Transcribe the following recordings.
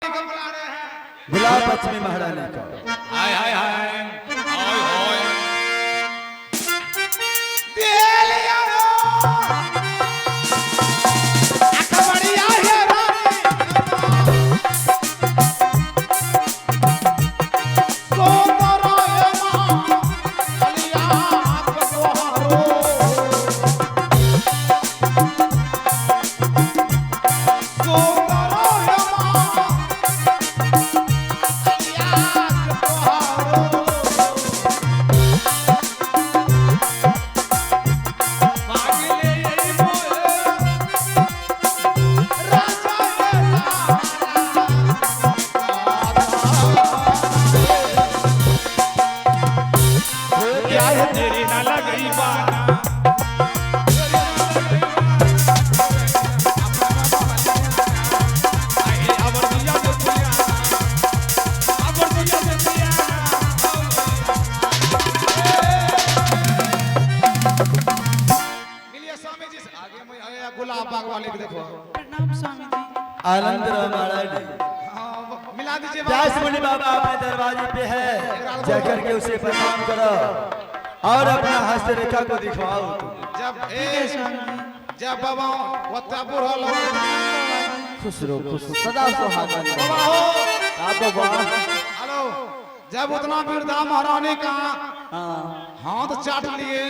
गुलाब पश्चिमी महारानी का हाय हाय हाय हाय हाय आनंद रामायण मिला दीजिए व्यास मुनि बाबा अपने दरवाजे पे है, जाकर के उसे प्रणाम करो और अपना हस्त रेखा को दिखवाओ। जब बाबा वत्तापुर हो लो खुश रहो, खुश सदा सुहागन बाबा हो आप बाबा। हेलो, जब उतना बिरधा महारानी का हाथ चाट लिए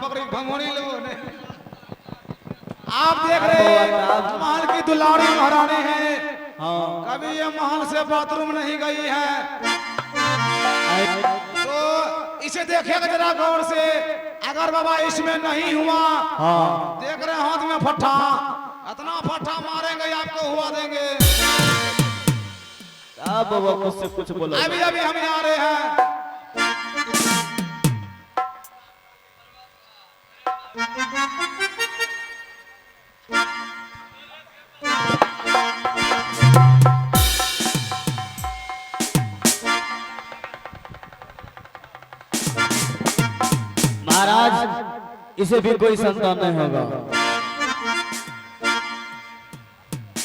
पकड़ी भंगोनी लोगों ने। आप देख रहे हैं महल की दुलारी महारानी है। कभी ये महल से बाथरूम नहीं गई है, तो इसे देखेगा जरा गौर से। अगर बाबा इसमें नहीं हुआ, देख रहे हाथ में फट्टा, इतना फट्टा मारेंगे आपको हुआ देंगे। आप बाबा मुझसे कुछ बोलो। अभी अभी हम आ रहे हैं। महाराज इसे भी कोई संतान नहीं होगा।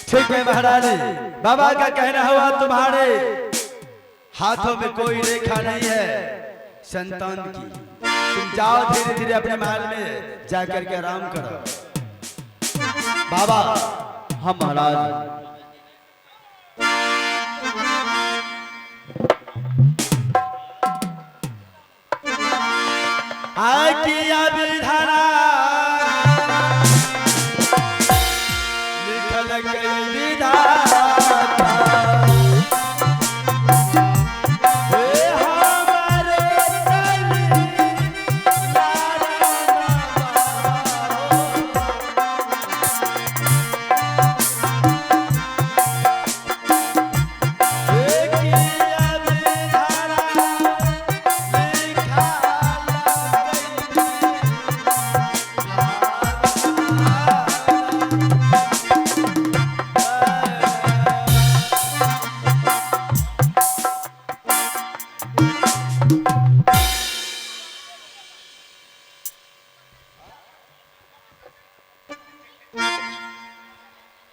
ठीक है महारानी, बाबा का कहना हुआ तुम्हारे हाथों में कोई रेखा नहीं है संतान की। तुम जाओ धीरे धीरे अपने महल में जाकर के आराम करो। बाबा हम महाराज किया विधाना लिखल गई विधाता।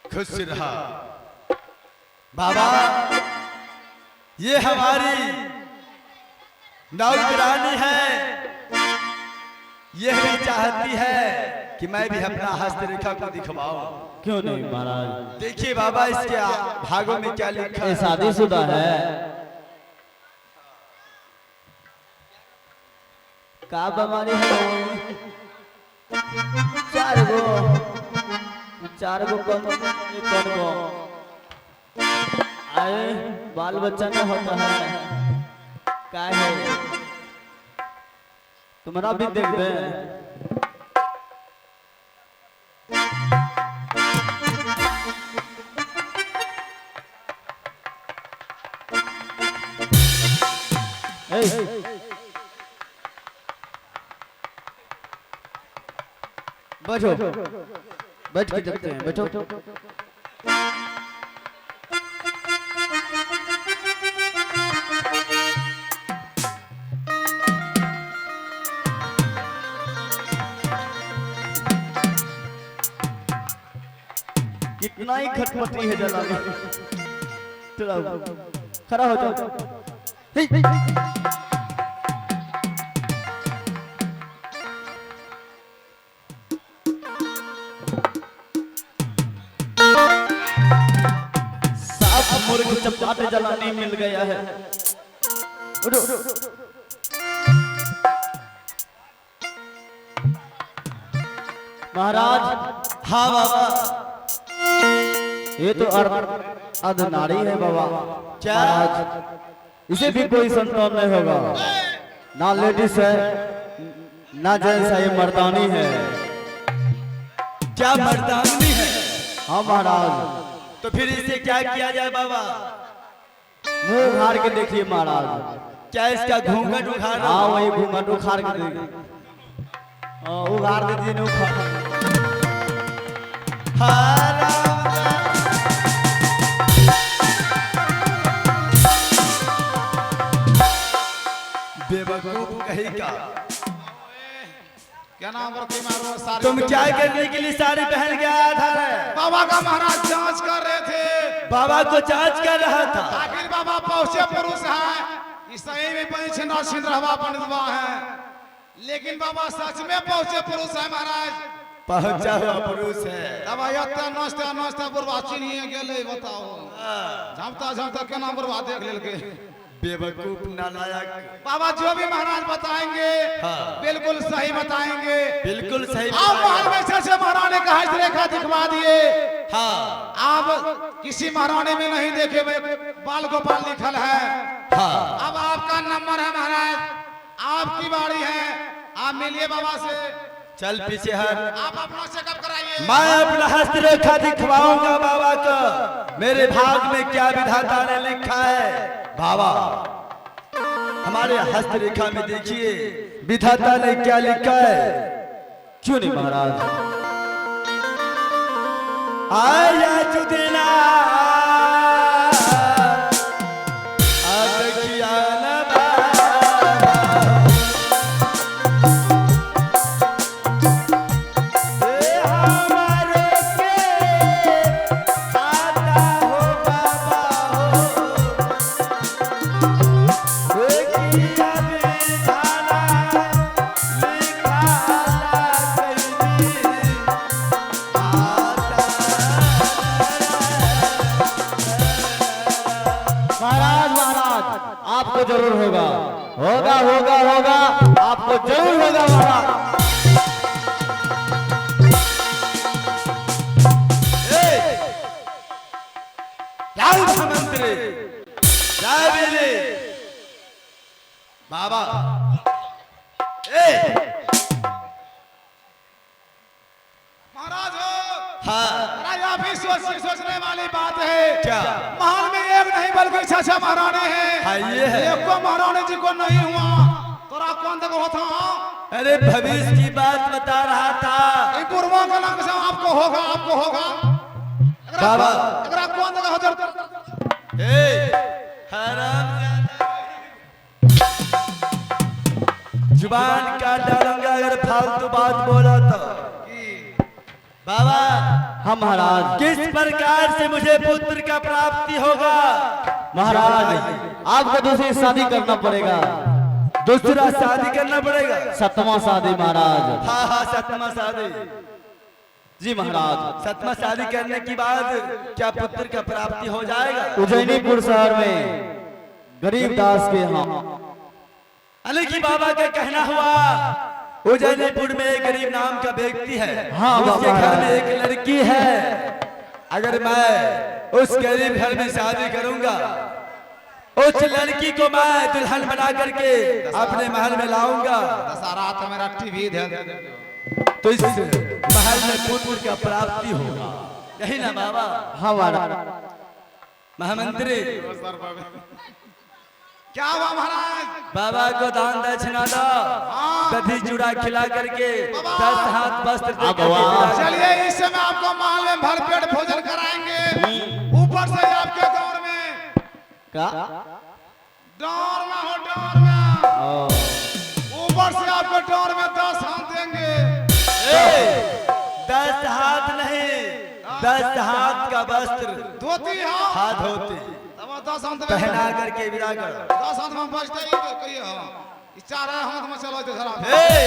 खुश रहा बाबा। ये हमारी नौकरानी है, यह भी चाहती है कि मैं भी अपना हस्त रेखा को दिखवाऊं। क्यों नहीं महाराज? देखिए बाबा इसके भागों में क्या लिखा है। शादीशुदा है का बीमारी है? चार गो कौन गो आए बाल बच्चा न होता है क्या है? तुम्हारा भी देख दे। बैठो, बैठ के देखते हैं। बैठो। कितना ही खटपटी है जला में। थोड़ा खड़ा हो जाओ। हे, साफ मुर्ग चपाटे जलानी मिल गया है। उठो। महाराज, हाँ बाबा। ये तो अर्धनारी है बाबा। क्या? महाराज, इसे भी कोई संतान नहीं होगा। ना लेडीज है, ना जेंट्स है, ये मर्दानी है। क्या मर्दानी है? हाँ महाराज। तो फिर इसे क्या किया जाए बाबा? मुंह उघाड़ के देखिए महाराज। क्या इसका घूंघट उखाड़ना? हाँ वही घूंघट उखाड़ के देखिए। उघाड़ दीजिए ना, उखाड़। हाँ, राम राम। बेवकूफ कहीं का। क्या नाम रखी मारो सारी? तुम क्या करने के लिए साड़ी पहन के आया था रे? बाबा का महाराज जांच कर रहे थे। बाबा को जांच कर रहा था। आखिर बाबा पहुंचे पुरुष है, इस सही में पंच नरसिंह रहवा पंडितवा है, लेकिन बाबा सच में पहुंचे पुरुष है महाराज। पहुंचा हुआ पुरुष है। तब आयता नस्ता नस्ता बर्बाद नहीं गेले, बताओ झमता झमता के नाम बर्बाद देख लेल के। बेवकूफ नालायक। बाबा जो भी महाराज बताएंगे हाँ। बिल्कुल सही बताएंगे। बिल्कुल सही आप बताया। महल में से महारानी का हस्त रेखा दिखवा दिए। हाँ आप किसी महारानी में नहीं देखे बाल गोपाल लिखल है। हाँ। अब आपका नंबर है महाराज, आपकी बारी है, आप मिलिए बाबा से। चल पीछे हट। आप अपना चेकअप कराइए। मैं अपना हस्तरेखा दिखवाऊंगा बाबा को। मेरे भाग में क्या विधाता ने लिखा है। बाबा हमारे हस्तरेखा में देखिए विधाता ने क्या लिखा है। क्यों नहीं महाराज? आया जुदेना अब किया न बाबा। ए हमारे के खाता हो बाबा हो। ए किया विधाना लिखा कहीं महाराज महाराज, आपको जरूर होगा, होगा होगा होगा, आपको जरूर होगा महाराज। मंत्री बाबा महाराज हो। हाँ महाराज आप ही सोचने वाली बात है। क्या? महल में एक नहीं बल्कि छह महारानी है। हाँ, ये है। एक को महारानी जी को नहीं हुआ तोरा कौन तक होता? अरे भविष्य की बात बता रहा था। इन पूर्वों का नाम से आपको होगा, आपको होगा। बाबा। अगर कौन तक होता? हरामजादा। जुबान काट डालूंगा अगर फालतू बात बोला तो। बाबा हाँ महाराज। किस प्रकार से मुझे पुत्र का प्राप्ति होगा? महाराज आपको दूसरी शादी करना पड़ेगा। दूसरा शादी करना पड़ेगा। 7वां शादी महाराज। हाँ हाँ 7वां शादी। जी महाराज। 7वां शादी करने के बाद क्या पुत्र का प्राप्ति हो जाएगा? उज्जैनीपुर शहर में गरीब दास के यहाँ। अली की बाबा का कहना हुआ उज्जैनीपुर में एक गरीब नाम का व्यक्ति है। हाँ, उसके बाबा। घर में एक लड़की है। अगर मैं उस गरीब घर में शादी करूंगा, उस लड़की को मैं दुल्हन बना करके अपने महल में लाऊंगा, सारा तो मेरा टीवी दे तो इस महल में पुत्र का प्राप्ति होगा। यही ना बाबा? हाँ महाराज। महामंत्री क्या हुआ महाराज? बाबा को दान दक्षिणा दो। दधी चूड़ा खिला करके 10 हाथ वस्त्र दे करके विदा कर। चलिए इस समय आपको महल में भरपेट भोजन कराएंगे। ऊपर से आपके दौर में क्या? डोर में हो, डोर में ऊपर से आपको डोर में 10 हाथ देंगे। 10 हाथ नहीं, 10 हाथ का वस्त्र धोती हाँ हाथ धोती तब 10 हाथ में पहना करके विदा करो। 10 हाथ में बचते ही कहिए हाँ 4 हाथ में चलो तो खराब ए